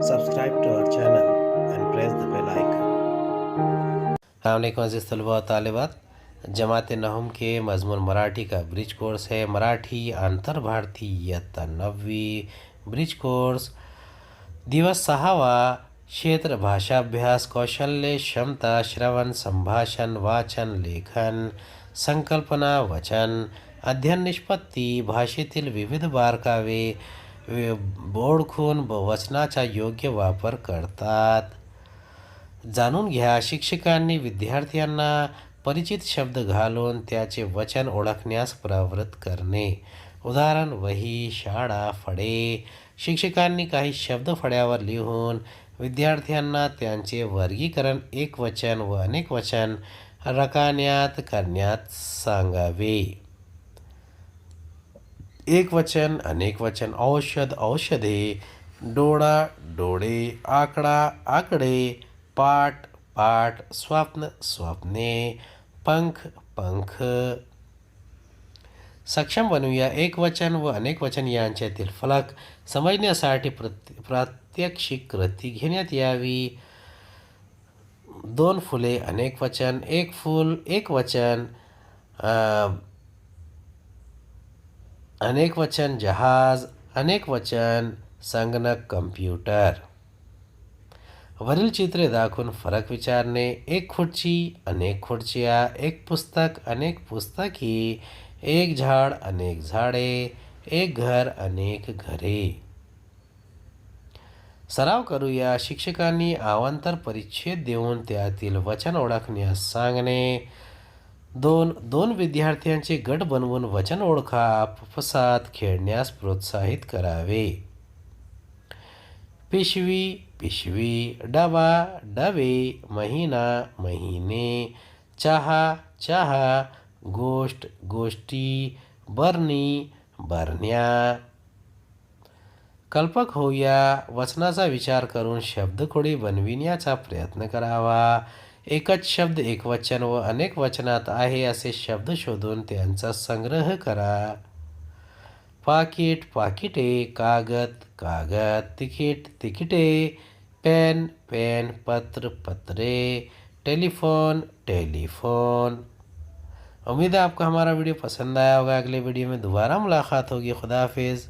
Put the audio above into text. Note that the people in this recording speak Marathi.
Subscribe to our channel and press the bell icon. अस्सलाम अज़ीज़ तलबा व तालिबात। जमात नहम के मज़मून मराठी का ब्रिज कोर्स है। मराठी आंतर भारतीय इयत्ता 9वी ब्रिज कोर्स दिवस 6वा। क्षेत्र भाषाभ्यास कौशल्य क्षमता श्रवण संभाषण वाचन लेखन संकल्पना वचन अध्ययन निष्पत्ती भाषेतील विविध बारकावे ओळखून वचनाचा योग्य वापर करतात। जाणून घ्या, शिक्षकांनी विद्यार्थ्यांना परिचित शब्द घालून त्याचे वचन ओळखण्यास प्रवृत्त करणे। उदाहरण वही, शाळा, फळे। शिक्षकांनी काही शब्द फळ्यावर लिहून विद्यार्थ्यांना त्यांचे वर्गीकरण एकवचन व अनेकवचन रकान्यात करण्यात सांगावे। एकवचन अनेकवचन औषध औषधे, डोळा डोळे, आकडा आकडे, पाठ पाठ, स्वप्न स्वप्ने, पंख पंख। सक्षम बनवूया। एकवचन व अनेकवचन यांच्यातील फरक समजण्यासाठी प्रात्यक्षिक कृती घेण्यात यावी। 2 फुले अनेकवचन, 1 फूल एकवचन, अनेकवचन जहाज, अनेकवचन संगणक कम्प्युटर। वरील चित्रे दाखवून फरक विचारणे। 1 खुर्ची अनेक खुर्च्या, 1 पुस्तक अनेक पुस्तकी, 1 झाड अनेक झाडे, 1 घर अनेक घरे। सराव करूया। शिक्षकांनी अवांतर परिच्छेद देऊन त्यातील वचन ओळखण्यास सांगणे। 2 विद्यार्थ्यांचे गट बनवून वचन ओळखा आपसात खेळण्यास प्रोत्साहित करावे। पिशवी पिशवी, डबा डबे, महिना महिने, चहा चहा, गोष्ट गोष्टी, बरणी बरण्या। कल्पक होऊया। वचनाचा विचार करून शब्दकोडी बनविण्याचा प्रयत्न करावा। एकच शब्द एकवचन व अनेक वचनात आहे असे शब्द शोधून त्यांचा संग्रह करा। पाकिट पाकिटे, कागद कागद, तिकीट तिकिटे, पेन पेन, पत्र पत्रे, टेलीफोन टेलीफोन। उम्मीद है आपको हमारा वीडियो पसंद आया होगा। अगले वीडियो में दोबारा मुलाकात होगी। खुदा हाफिज़।